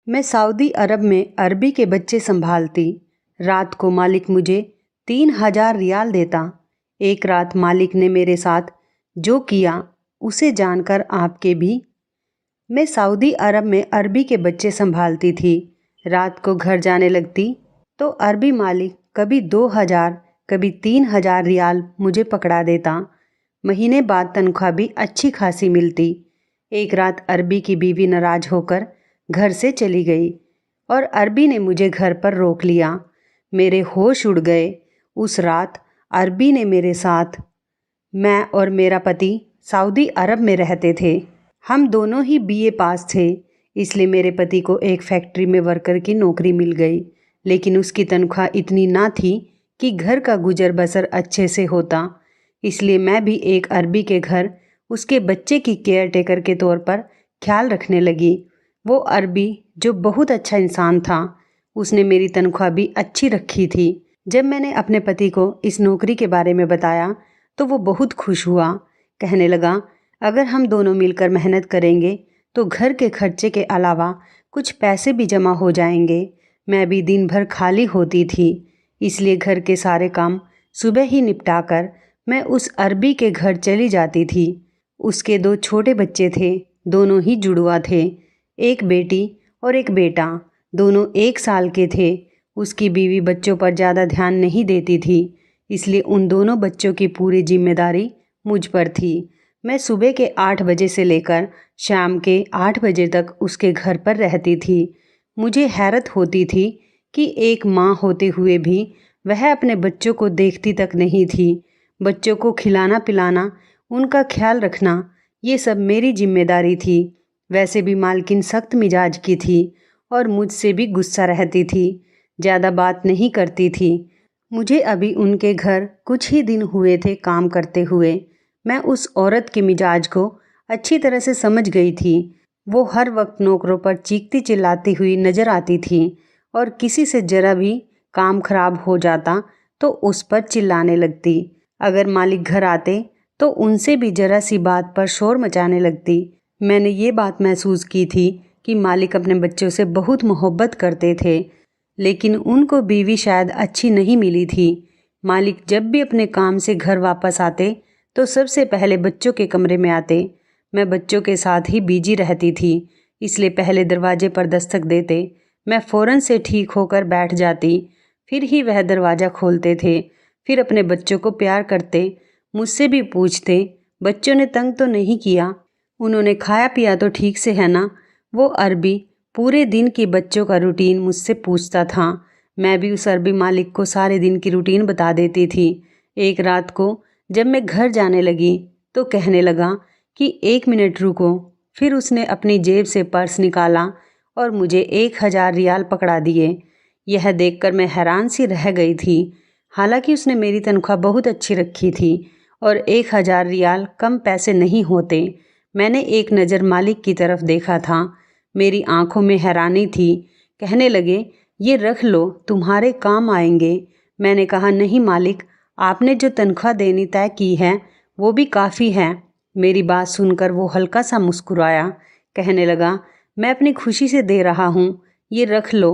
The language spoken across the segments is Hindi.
मैं सऊदी अरब में अरबी के बच्चे संभालती। रात को मालिक मुझे 3,000 रियाल देता। एक रात मालिक ने मेरे साथ जो किया उसे जानकर आपके भी। मैं सऊदी अरब में अरबी के बच्चे संभालती थी। रात को घर जाने लगती तो अरबी मालिक कभी 2,000 कभी 3,000 रियाल मुझे पकड़ा देता। महीने बाद तनख्वाह भी अच्छी खासी मिलती। एक रात अरबी की बीवी नाराज होकर घर से चली गई और अरबी ने मुझे घर पर रोक लिया। मेरे होश उड़ गए। उस रात अरबी ने मेरे साथ, मैं और मेरा पति सऊदी अरब में रहते थे। हम दोनों ही बीए पास थे, इसलिए मेरे पति को एक फैक्ट्री में वर्कर की नौकरी मिल गई, लेकिन उसकी तनख्वाह इतनी ना थी कि घर का गुजर बसर अच्छे से होता। इसलिए मैं भी एक अरबी के घर उसके बच्चे की केयर टेकर के तौर पर ख्याल रखने लगी। वो अरबी जो बहुत अच्छा इंसान था, उसने मेरी तनख्वाह भी अच्छी रखी थी। जब मैंने अपने पति को इस नौकरी के बारे में बताया तो वो बहुत खुश हुआ। कहने लगा, अगर हम दोनों मिलकर मेहनत करेंगे तो घर के खर्चे के अलावा कुछ पैसे भी जमा हो जाएंगे। मैं भी दिन भर खाली होती थी, इसलिए घर के सारे काम सुबह ही निपटाकर मैं उस अरबी के घर चली जाती थी। उसके 2 छोटे बच्चे थे, दोनों ही जुड़वा थे, एक बेटी और एक बेटा। दोनों 1 साल के थे। उसकी बीवी बच्चों पर ज़्यादा ध्यान नहीं देती थी, इसलिए उन दोनों बच्चों की पूरी जिम्मेदारी मुझ पर थी। मैं सुबह के 8 बजे से लेकर शाम के 8 बजे तक उसके घर पर रहती थी। मुझे हैरत होती थी कि एक माँ होते हुए भी वह अपने बच्चों को देखती तक नहीं थी। बच्चों को खिलाना पिलाना, उनका ख्याल रखना, ये सब मेरी जिम्मेदारी थी। वैसे भी मालकिन सख्त मिजाज की थी और मुझसे भी गुस्सा रहती थी, ज़्यादा बात नहीं करती थी। मुझे अभी उनके घर कुछ ही दिन हुए थे काम करते हुए। मैं उस औरत के मिजाज को अच्छी तरह से समझ गई थी। वो हर वक्त नौकरों पर चीखती चिल्लाती हुई नज़र आती थी और किसी से ज़रा भी काम खराब हो जाता तो उस पर चिल्लाने लगती। अगर मालिक घर आते तो उनसे भी ज़रा सी बात पर शोर मचाने लगती। मैंने ये बात महसूस की थी कि मालिक अपने बच्चों से बहुत मोहब्बत करते थे, लेकिन उनको बीवी शायद अच्छी नहीं मिली थी। मालिक जब भी अपने काम से घर वापस आते तो सबसे पहले बच्चों के कमरे में आते। मैं बच्चों के साथ ही बिजी रहती थी, इसलिए पहले दरवाजे पर दस्तक देते। मैं फ़ौरन से ठीक होकर बैठ जाती, फिर ही वह दरवाज़ा खोलते थे। फिर अपने बच्चों को प्यार करते, मुझसे भी पूछते, बच्चों ने तंग तो नहीं किया, उन्होंने खाया पिया तो ठीक से है ना। वो अरबी पूरे दिन की बच्चों का रूटीन मुझसे पूछता था। मैं भी उस अरबी मालिक को सारे दिन की रूटीन बता देती थी। एक रात को जब मैं घर जाने लगी तो कहने लगा कि 1 मिनट रुको। फिर उसने अपनी जेब से पर्स निकाला और मुझे 1,000 रियाल पकड़ा दिए। यह देखकर मैं हैरान सी रह गई थी। हालांकि उसने मेरी तनख्वाह बहुत अच्छी रखी थी और 1,000 रियाल कम पैसे नहीं होते। मैंने एक नज़र मालिक की तरफ देखा था। मेरी आंखों में हैरानी थी। कहने लगे, ये रख लो, तुम्हारे काम आएंगे। मैंने कहा, नहीं मालिक, आपने जो तनख्वाह देनी तय की है वो भी काफ़ी है। मेरी बात सुनकर वो हल्का सा मुस्कुराया। कहने लगा, मैं अपनी खुशी से दे रहा हूँ, ये रख लो।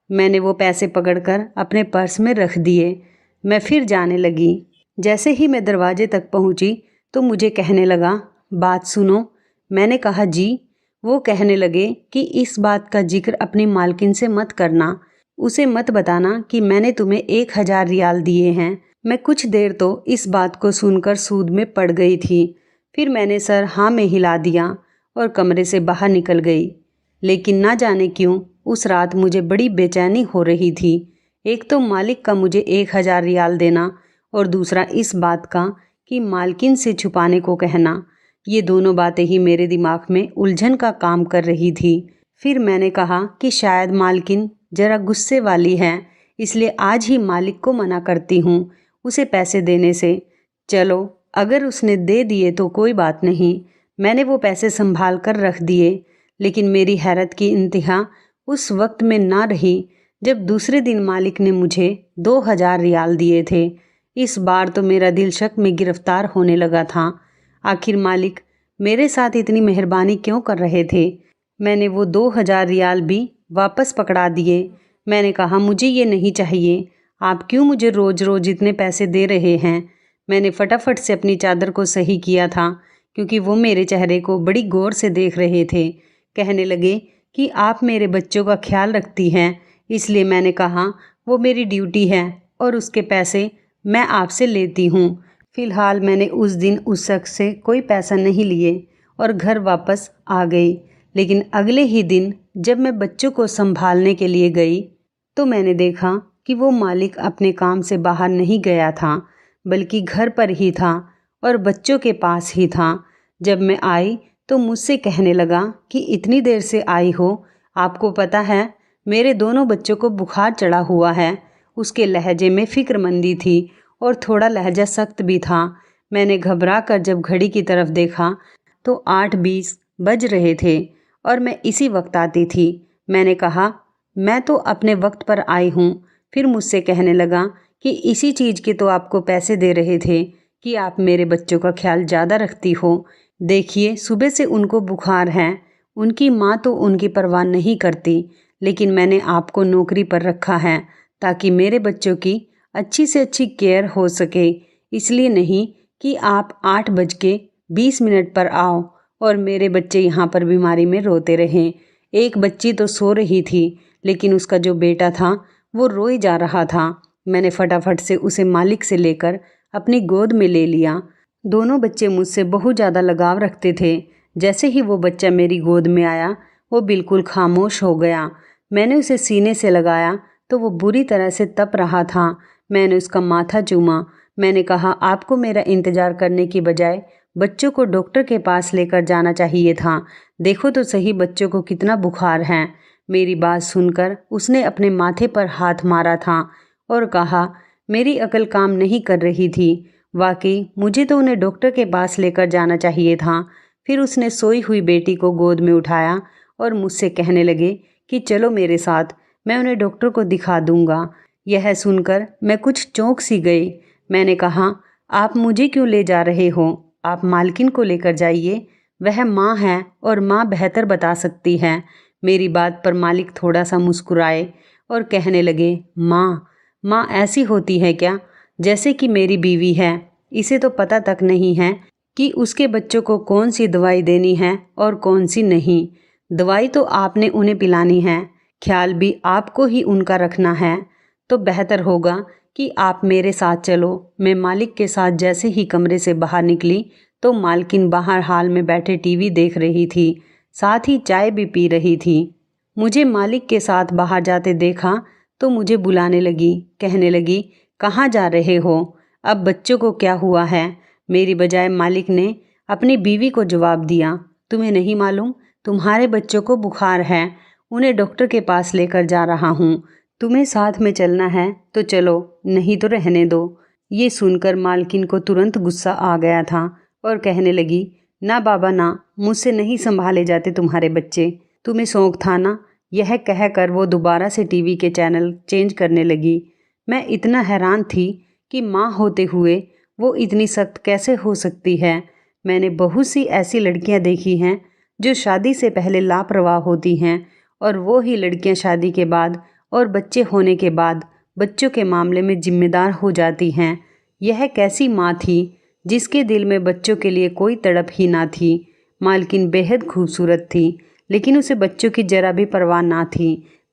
मैंने वो पैसे पकड़कर अपने पर्स में रख दिए। मैं फिर जाने लगी। जैसे ही मैं दरवाजे तक पहुँची तो मुझे कहने लगा, बात सुनो। मैंने कहा, जी। वो कहने लगे कि इस बात का जिक्र अपनी मालकिन से मत करना, उसे मत बताना कि मैंने तुम्हें 1,000 रियाल दिए हैं। मैं कुछ देर तो इस बात को सुनकर सूद में पड़ गई थी। फिर मैंने सर हाँ में हिला दिया और कमरे से बाहर निकल गई। लेकिन ना जाने क्यों उस रात मुझे बड़ी बेचैनी हो रही थी। एक तो मालिक का मुझे 1,000 रियाल देना और दूसरा इस बात का कि मालकिन से छुपाने को कहना। ये दोनों बातें ही मेरे दिमाग में उलझन का काम कर रही थी। फिर मैंने कहा कि शायद मालकिन ज़रा गुस्से वाली है, इसलिए आज ही मालिक को मना करती हूँ उसे पैसे देने से। चलो, अगर उसने दे दिए तो कोई बात नहीं। मैंने वो पैसे संभाल कर रख दिए। लेकिन मेरी हैरत की इंतहा उस वक्त में ना रही जब दूसरे दिन मालिक ने मुझे 2,000 रियाल दिए थे। इस बार तो मेरा दिल शक में गिरफ्तार होने लगा था। आखिर मालिक मेरे साथ इतनी मेहरबानी क्यों कर रहे थे? मैंने वो 2,000 रियाल भी वापस पकड़ा दिए। मैंने कहा, मुझे ये नहीं चाहिए। आप क्यों मुझे रोज़ रोज़ इतने पैसे दे रहे हैं? मैंने फटाफट से अपनी चादर को सही किया था, क्योंकि वो मेरे चेहरे को बड़ी गौर से देख रहे थे। कहने लगे कि आप मेरे बच्चों का ख्याल रखती हैं, इसलिए मैंने कहा वो मेरी ड्यूटी है और उसके पैसे मैं आपसे लेती हूँ। फ़िलहाल मैंने उस दिन उस शख्स से कोई पैसा नहीं लिए और घर वापस आ गई। लेकिन अगले ही दिन जब मैं बच्चों को संभालने के लिए गई तो मैंने देखा कि वो मालिक अपने काम से बाहर नहीं गया था, बल्कि घर पर ही था और बच्चों के पास ही था। जब मैं आई तो मुझसे कहने लगा कि इतनी देर से आई हो, आपको पता है मेरे दोनों बच्चों को बुखार चढ़ा हुआ है। उसके लहजे में फ़िक्रमंदी थी और थोड़ा लहजा सख्त भी था। मैंने घबरा कर जब घड़ी की तरफ देखा तो 8:20 बज रहे थे और मैं इसी वक्त आती थी। मैंने कहा, मैं तो अपने वक्त पर आई हूँ। फिर मुझसे कहने लगा कि इसी चीज़ के तो आपको पैसे दे रहे थे कि आप मेरे बच्चों का ख्याल ज़्यादा रखती हो। देखिए, सुबह से उनको बुखार है। उनकी माँ तो उनकी परवाह नहीं करती, लेकिन मैंने आपको नौकरी पर रखा है ताकि मेरे बच्चों की अच्छी से अच्छी केयर हो सके। इसलिए नहीं कि आप 8:20 पर आओ और मेरे बच्चे यहाँ पर बीमारी में रोते रहें। एक बच्ची तो सो रही थी, लेकिन उसका जो बेटा था वो रोए जा रहा था। मैंने फटाफट से उसे मालिक से लेकर अपनी गोद में ले लिया। दोनों बच्चे मुझसे बहुत ज़्यादा लगाव रखते थे। जैसे ही वो बच्चा मेरी गोद में आया, वो बिल्कुल खामोश हो गया। मैंने उसे सीने से लगाया तो वो बुरी तरह से तप रहा था। मैंने उसका माथा चूमा। मैंने कहा, आपको मेरा इंतज़ार करने की बजाय बच्चों को डॉक्टर के पास लेकर जाना चाहिए था। देखो तो सही बच्चों को कितना बुखार है। मेरी बात सुनकर उसने अपने माथे पर हाथ मारा था और कहा, मेरी अकल काम नहीं कर रही थी। वाकई मुझे तो उन्हें डॉक्टर के पास लेकर जाना चाहिए था। फिर उसने सोई हुई बेटी को गोद में उठाया और मुझसे कहने लगे कि चलो मेरे साथ, मैं उन्हें डॉक्टर को दिखा दूंगा। यह सुनकर मैं कुछ चौंक सी गई। मैंने कहा, आप मुझे क्यों ले जा रहे हो? आप मालकिन को लेकर जाइए, वह माँ है और माँ बेहतर बता सकती है। मेरी बात पर मालिक थोड़ा सा मुस्कुराए और कहने लगे, माँ ऐसी होती है क्या? जैसे कि मेरी बीवी है, इसे तो पता तक नहीं है कि उसके बच्चों को कौन सी दवाई देनी है और कौन सी नहीं। दवाई तो आपने उन्हें पिलानी है, ख्याल भी आपको ही उनका रखना है। तो बेहतर होगा कि आप मेरे साथ चलो। मैं मालिक के साथ जैसे ही कमरे से बाहर निकली तो मालकिन बाहर हाल में बैठे टीवी देख रही थी, साथ ही चाय भी पी रही थी। मुझे मालिक के साथ बाहर जाते देखा तो मुझे बुलाने लगी। कहने लगी, कहाँ जा रहे हो? अब बच्चों को क्या हुआ है? मेरी बजाय मालिक ने अपनी बीवी को जवाब दिया, तुम्हें नहीं मालूम? तुम्हारे बच्चों को बुखार है, उन्हें डॉक्टर के पास लेकर जा रहा हूँ। तुम्हें साथ में चलना है तो चलो, नहीं तो रहने दो। ये सुनकर मालकिन को तुरंत गुस्सा आ गया था और कहने लगी, ना बाबा ना, मुझसे नहीं संभाले जाते तुम्हारे बच्चे। तुम्हें शौक था ना? यह कहकर वो दोबारा से टीवी के चैनल चेंज करने लगी। मैं इतना हैरान थी कि माँ होते हुए वो इतनी सख्त कैसे हो सकती है। मैंने बहुत सी ऐसी लड़कियां देखी हैं जो शादी से पहले लापरवाह होती हैं, और वो ही लड़कियां शादी के बाद और बच्चे होने के बाद बच्चों के मामले में जिम्मेदार हो जाती हैं। यह कैसी माँ थी जिसके दिल में बच्चों के लिए कोई तड़प ही ना थी। मालकिन बेहद खूबसूरत थी, लेकिन उसे बच्चों की जरा भी परवाह ना थी।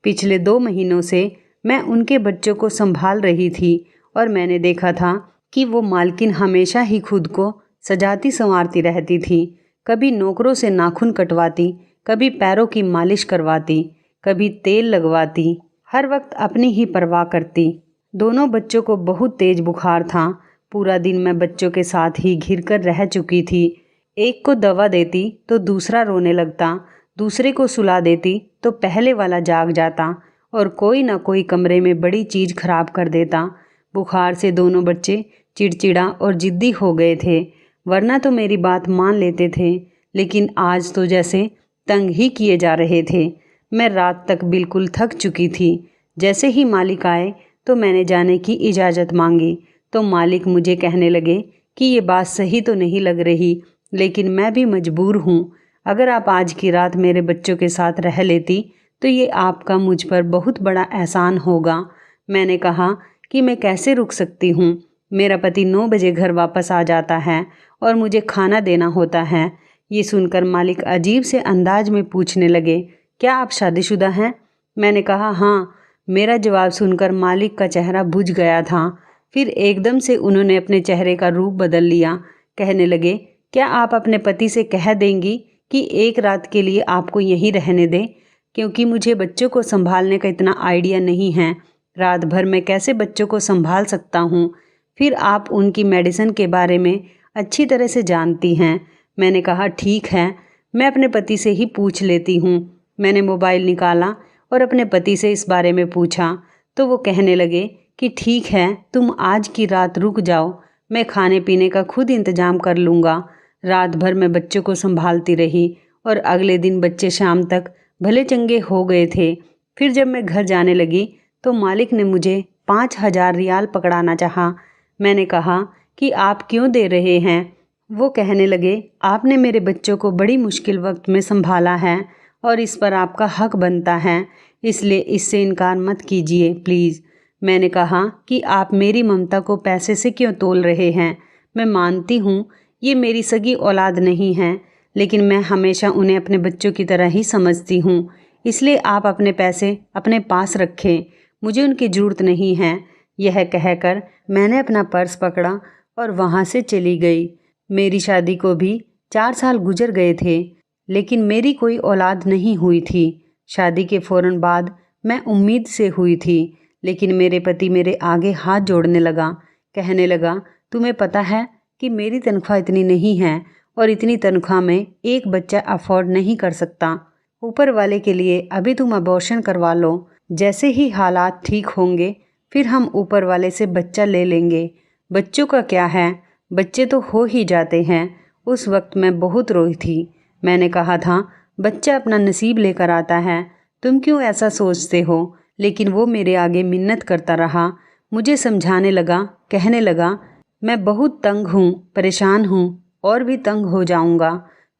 पिछले 2 महीनों से मैं उनके बच्चों को संभाल रही थी और मैंने देखा था कि वो मालकिन हमेशा ही खुद को सजाती संवारती रहती थी। कभी नौकरों से नाखून कटवाती, कभी पैरों की मालिश करवाती, कभी तेल लगवाती, हर वक्त अपनी ही परवाह करती। दोनों बच्चों को बहुत तेज बुखार था। पूरा दिन मैं बच्चों के साथ ही घिरकर रह चुकी थी। एक को दवा देती तो दूसरा रोने लगता, दूसरे को सुला देती तो पहले वाला जाग जाता और कोई ना कोई कमरे में बड़ी चीज़ खराब कर देता। बुखार से दोनों बच्चे चिड़चिड़ा और जिद्दी हो गए थे, वरना तो मेरी बात मान लेते थे, लेकिन आज तो जैसे तंग ही किए जा रहे थे। मैं रात तक बिल्कुल थक चुकी थी। जैसे ही मालिक आए तो मैंने जाने की इजाज़त मांगी तो मालिक मुझे कहने लगे कि ये बात सही तो नहीं लग रही, लेकिन मैं भी मजबूर हूँ। अगर आप आज की रात मेरे बच्चों के साथ रह लेती तो ये आपका मुझ पर बहुत बड़ा एहसान होगा। मैंने कहा कि मैं कैसे रुक सकती हूँ, मेरा पति 9 बजे घर वापस आ जाता है और मुझे खाना देना होता है। ये सुनकर मालिक अजीब से अंदाज में पूछने लगे, क्या आप शादीशुदा हैं? मैंने कहा हाँ। मेरा जवाब सुनकर मालिक का चेहरा बुझ गया था। फिर एकदम से उन्होंने अपने चेहरे का रूप बदल लिया। कहने लगे, क्या आप अपने पति से कह देंगी कि एक रात के लिए आपको यहीं रहने दें, क्योंकि मुझे बच्चों को संभालने का इतना आइडिया नहीं है। रात भर मैं कैसे बच्चों को संभाल सकता हूँ? फिर आप उनकी मेडिसिन के बारे में अच्छी तरह से जानती हैं। मैंने कहा ठीक है, मैं अपने पति से ही पूछ लेती हूँ। मैंने मोबाइल निकाला और अपने पति से इस बारे में पूछा तो वो कहने लगे कि ठीक है, तुम आज की रात रुक जाओ, मैं खाने पीने का खुद इंतजाम कर लूँगा। रात भर मैं बच्चों को संभालती रही और अगले दिन बच्चे शाम तक भले चंगे हो गए थे। फिर जब मैं घर जाने लगी तो मालिक ने मुझे 5,000 रियाल पकड़ाना चाहा। मैंने कहा कि आप क्यों दे रहे हैं? वो कहने लगे, आपने मेरे बच्चों को बड़ी मुश्किल वक्त में संभाला है और इस पर आपका हक बनता है, इसलिए इससे इनकार मत कीजिए प्लीज़। मैंने कहा कि आप मेरी ममता को पैसे से क्यों तोल रहे हैं? मैं मानती हूँ ये मेरी सगी औलाद नहीं है, लेकिन मैं हमेशा उन्हें अपने बच्चों की तरह ही समझती हूँ, इसलिए आप अपने पैसे अपने पास रखें, मुझे उनकी ज़रूरत नहीं है। यह कहकर मैंने अपना पर्स पकड़ा और वहाँ से चली गई। मेरी शादी को भी 4 साल गुजर गए थे, लेकिन मेरी कोई औलाद नहीं हुई थी। शादी के फ़ौरन बाद मैं उम्मीद से हुई थी, लेकिन मेरे पति मेरे आगे हाथ जोड़ने लगा। कहने लगा, तुम्हें पता है कि मेरी तनख्वाह इतनी नहीं है और इतनी तनख्वाह में एक बच्चा अफोर्ड नहीं कर सकता। ऊपर वाले के लिए अभी तुम अबॉर्शन करवा लो, जैसे ही हालात ठीक होंगे फिर हम ऊपर वाले से बच्चा ले लेंगे। बच्चों का क्या है, बच्चे तो हो ही जाते हैं। उस वक्त मैं बहुत रोई थी। मैंने कहा था बच्चा अपना नसीब लेकर आता है, तुम क्यों ऐसा सोचते हो? लेकिन वो मेरे आगे मिन्नत करता रहा। मुझे समझाने लगा, कहने लगा, मैं बहुत तंग हूँ, परेशान हूँ और भी तंग हो जाऊँगा,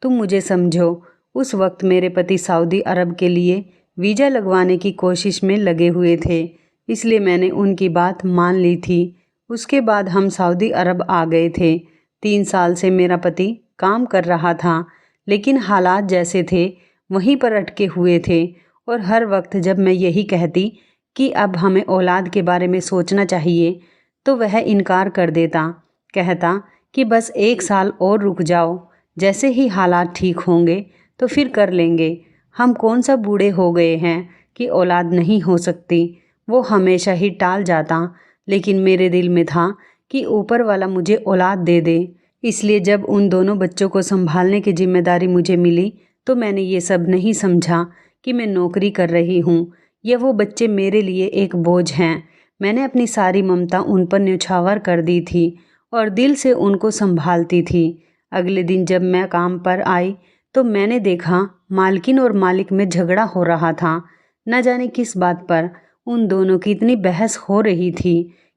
तुम मुझे समझो। उस वक्त मेरे पति सऊदी अरब के लिए वीज़ा लगवाने की कोशिश में लगे हुए थे, इसलिए मैंने उनकी बात मान ली थी। उसके बाद हम सऊदी अरब आ गए थे। 3 साल से मेरा पति काम कर रहा था, लेकिन हालात जैसे थे वहीं पर अटके हुए थे और हर वक्त जब मैं यही कहती कि अब हमें औलाद के बारे में सोचना चाहिए तो वह इनकार कर देता, कहता कि बस 1 साल और रुक जाओ, जैसे ही हालात ठीक होंगे तो फिर कर लेंगे। हम कौन सा बूढ़े हो गए हैं कि औलाद नहीं हो सकती। वो हमेशा ही टाल जाता, लेकिन मेरे दिल में था कि ऊपर वाला मुझे औलाद दे दे। इसलिए जब उन दोनों बच्चों को संभालने की जिम्मेदारी मुझे मिली तो मैंने ये सब नहीं समझा कि मैं नौकरी कर रही हूँ या वो बच्चे मेरे लिए एक बोझ हैं। मैंने अपनी सारी ममता उन पर न्यौछावर कर दी थी और दिल से उनको संभालती थी। अगले दिन जब मैं काम पर आई तो मैंने देखा मालकिन और मालिक में झगड़ा हो रहा था। न जाने किस बात पर उन दोनों की इतनी बहस हो रही थी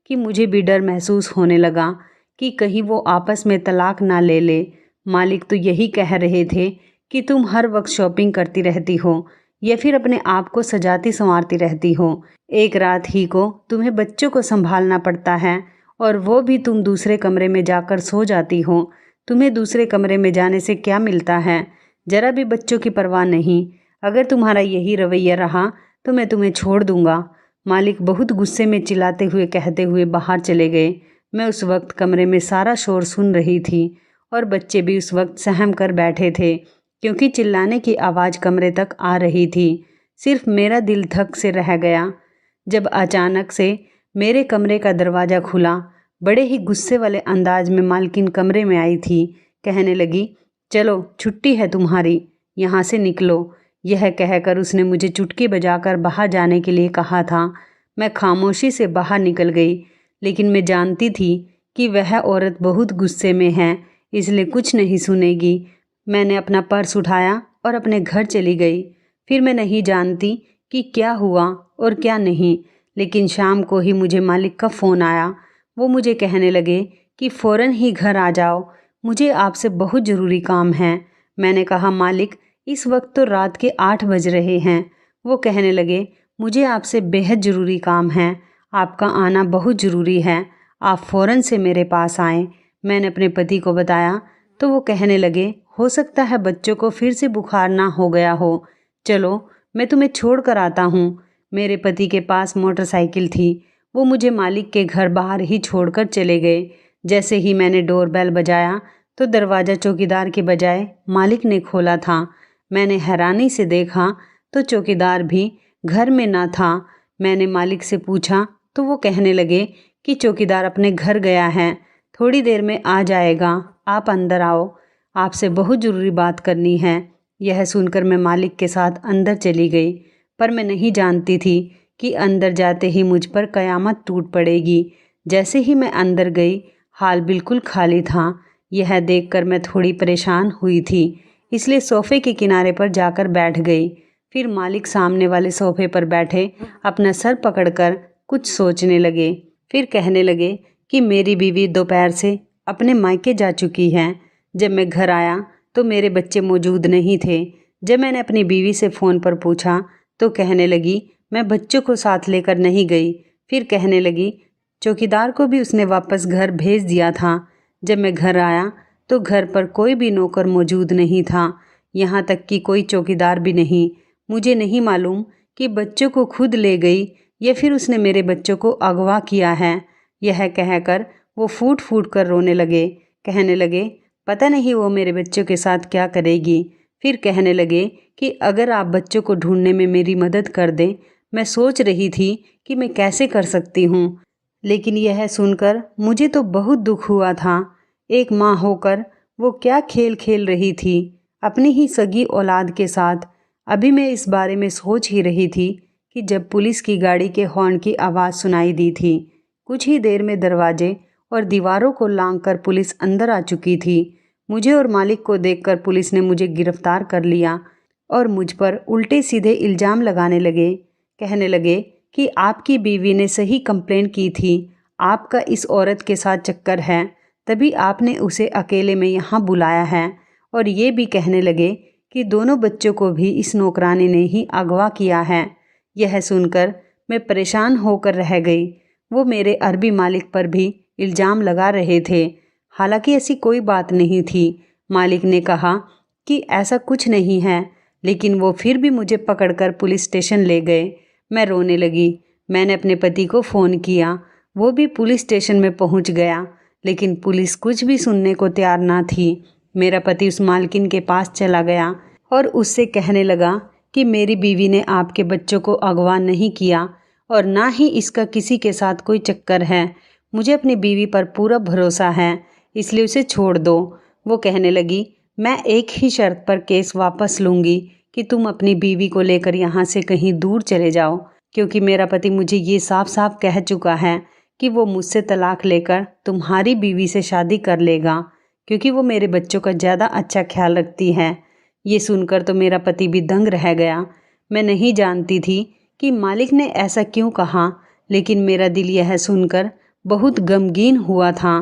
कि मुझे भी डर महसूस होने लगा कि कहीं वो आपस में तलाक ना ले ले। मालिक तो यही कह रहे थे कि तुम हर वक्त शॉपिंग करती रहती हो या फिर अपने आप को सजाती संवारती रहती हो। एक रात ही को तुम्हें बच्चों को संभालना पड़ता है और वो भी तुम दूसरे कमरे में जाकर सो जाती हो। तुम्हें दूसरे कमरे में जाने से क्या मिलता है? जरा भी बच्चों की परवाह नहीं। अगर तुम्हारा यही रवैया रहा तो मैं तुम्हें छोड़ दूंगा। मालिक बहुत गुस्से में चिल्लाते हुए कहते हुए बाहर चले गए। मैं उस वक्त कमरे में सारा शोर सुन रही थी और बच्चे भी उस वक्त सहम कर बैठे थे, क्योंकि चिल्लाने की आवाज़ कमरे तक आ रही थी। सिर्फ मेरा दिल धक से रह गया जब अचानक से मेरे कमरे का दरवाज़ा खुला। बड़े ही गुस्से वाले अंदाज में मालकिन कमरे में आई थी। कहने लगी, चलो छुट्टी है तुम्हारी, यहाँ से निकलो। यह कहकर उसने मुझे चुटकी बजाकर बाहर जाने के लिए कहा था। मैं खामोशी से बाहर निकल गई, लेकिन मैं जानती थी कि वह औरत बहुत गुस्से में है, इसलिए कुछ नहीं सुनेगी। मैंने अपना पर्स उठाया और अपने घर चली गई। फिर मैं नहीं जानती कि क्या हुआ और क्या नहीं, लेकिन शाम को ही मुझे मालिक का फ़ोन आया। वो मुझे कहने लगे कि फ़ौरन ही घर आ जाओ, मुझे आपसे बहुत ज़रूरी काम है। मैंने कहा, मालिक इस वक्त तो रात के 8 बज रहे हैं। वो कहने लगे, मुझे आपसे बेहद ज़रूरी काम है, आपका आना बहुत ज़रूरी है, आप फ़ौरन से मेरे पास आएँ। मैंने अपने पति को बताया तो वो कहने लगे, हो सकता है बच्चों को फिर से बुखार ना हो गया हो, चलो मैं तुम्हें छोड़ कर आता हूँ। मेरे पति के पास मोटरसाइकिल थी, वो मुझे मालिक के घर बाहर ही छोड़कर चले गए। जैसे ही मैंने डोरबेल बजाया तो दरवाज़ा चौकीदार के बजाय मालिक ने खोला था। मैंने हैरानी से देखा तो चौकीदार भी घर में ना था। मैंने मालिक से पूछा तो वो कहने लगे कि चौकीदार अपने घर गया है, थोड़ी देर में आ जाएगा, आप अंदर आओ, आपसे बहुत ज़रूरी बात करनी है। यह सुनकर मैं मालिक के साथ अंदर चली गई, पर मैं नहीं जानती थी कि अंदर जाते ही मुझ पर कयामत टूट पड़ेगी। जैसे ही मैं अंदर गई, हाल बिल्कुल खाली था। यह देखकर मैं थोड़ी परेशान हुई थी, इसलिए सोफ़े के किनारे पर जाकर बैठ गई। फिर मालिक सामने वाले सोफ़े पर बैठे अपना सर पकड़कर कुछ सोचने लगे। फिर कहने लगे कि मेरी बीवी दोपहर से अपने मायके जा चुकी है। जब मैं घर आया तो मेरे बच्चे मौजूद नहीं थे। जब मैंने अपनी बीवी से फ़ोन पर पूछा तो कहने लगी, मैं बच्चों को साथ लेकर नहीं गई। फिर कहने लगी, चौकीदार को भी उसने वापस घर भेज दिया था। जब मैं घर आया तो घर पर कोई भी नौकर मौजूद नहीं था, यहाँ तक कि कोई चौकीदार भी नहीं। मुझे नहीं मालूम कि बच्चों को खुद ले गई या फिर उसने मेरे बच्चों को अगवा किया है। यह कहकर वो फूट फूट कर रोने लगे। कहने लगे, पता नहीं वो मेरे बच्चों के साथ क्या करेगी। फिर कहने लगे कि अगर आप बच्चों को ढूंढने में मेरी मदद कर दें। मैं सोच रही थी कि मैं कैसे कर सकती हूँ, लेकिन यह सुनकर मुझे तो बहुत दुख हुआ था। एक माँ होकर वो क्या खेल खेल रही थी अपनी ही सगी औलाद के साथ। अभी मैं इस बारे में सोच ही रही थी कि जब पुलिस की गाड़ी के हॉर्न की आवाज़ सुनाई दी थी। कुछ ही देर में दरवाजे और दीवारों को लांघकर पुलिस अंदर आ चुकी थी। मुझे और मालिक को देखकर पुलिस ने मुझे गिरफ्तार कर लिया और मुझ पर उल्टे सीधे इल्ज़ाम लगाने लगे। कहने लगे कि आपकी बीवी ने सही कंप्लेन की थी, आपका इस औरत के साथ चक्कर है, तभी आपने उसे अकेले में यहाँ बुलाया है। और ये भी कहने लगे कि दोनों बच्चों को भी इस नौकरानी ने ही अगवा किया है। यह सुनकर मैं परेशान होकर रह गई। वो मेरे अरबी मालिक पर भी इल्ज़ाम लगा रहे थे, हालांकि ऐसी कोई बात नहीं थी। मालिक ने कहा कि ऐसा कुछ नहीं है, लेकिन वो फिर भी मुझे पकड़कर पुलिस स्टेशन ले गए। मैं रोने लगी। मैंने अपने पति को फ़ोन किया, वो भी पुलिस स्टेशन में पहुंच गया, लेकिन पुलिस कुछ भी सुनने को तैयार ना थी। मेरा पति उस मालकिन के पास चला गया और उससे कहने लगा कि मेरी बीवी ने आपके बच्चों को अगवा नहीं किया और ना ही इसका किसी के साथ कोई चक्कर है। मुझे अपनी बीवी पर पूरा भरोसा है, इसलिए उसे छोड़ दो। वो कहने लगी, मैं एक ही शर्त पर केस वापस लूँगी कि तुम अपनी बीवी को लेकर यहाँ से कहीं दूर चले जाओ, क्योंकि मेरा पति मुझे ये साफ साफ कह चुका है कि वो मुझसे तलाक लेकर तुम्हारी बीवी से शादी कर लेगा, क्योंकि वो मेरे बच्चों का ज़्यादा अच्छा ख्याल रखती है। ये सुनकर तो मेरा पति भी दंग रह गया। मैं नहीं जानती थी कि मालिक ने ऐसा क्यों कहा, लेकिन मेरा दिल यह सुनकर बहुत गमगीन हुआ था।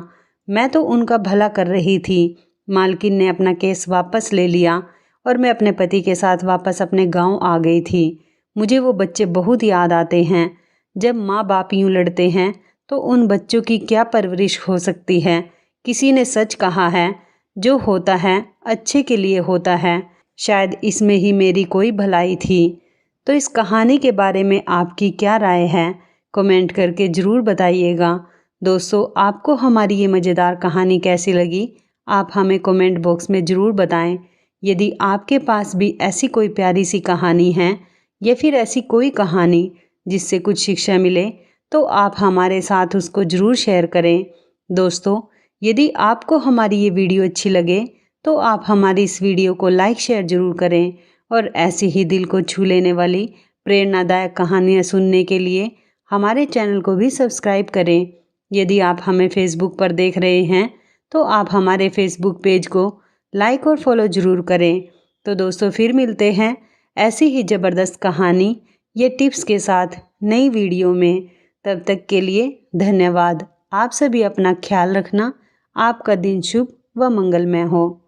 मैं तो उनका भला कर रही थी। मालकिन ने अपना केस वापस ले लिया और मैं अपने पति के साथ वापस अपने गांव आ गई थी। मुझे वो बच्चे बहुत याद आते हैं। जब माँ बाप यूँ लड़ते हैं तो उन बच्चों की क्या परवरिश हो सकती है। किसी ने सच कहा है, जो होता है अच्छे के लिए होता है। शायद इसमें ही मेरी कोई भलाई थी। तो इस कहानी के बारे में आपकी क्या राय है, कमेंट करके ज़रूर बताइएगा। दोस्तों, आपको हमारी ये मज़ेदार कहानी कैसी लगी, आप हमें कमेंट बॉक्स में ज़रूर बताएं। यदि आपके पास भी ऐसी कोई प्यारी सी कहानी है या फिर ऐसी कोई कहानी जिससे कुछ शिक्षा मिले, तो आप हमारे साथ उसको ज़रूर शेयर करें। दोस्तों, यदि आपको हमारी ये वीडियो अच्छी लगे तो आप हमारी इस वीडियो को लाइक शेयर ज़रूर करें और ऐसी ही दिल को छू लेने वाली प्रेरणादायक कहानियाँ सुनने के लिए हमारे चैनल को भी सब्सक्राइब करें। यदि आप हमें फेसबुक पर देख रहे हैं तो आप हमारे फेसबुक पेज को लाइक और फॉलो ज़रूर करें। तो दोस्तों, फिर मिलते हैं ऐसी ही ज़बरदस्त कहानी या टिप्स के साथ नई वीडियो में। तब तक के लिए धन्यवाद। आप सभी अपना ख्याल रखना। आपका दिन शुभ व मंगलमय हो।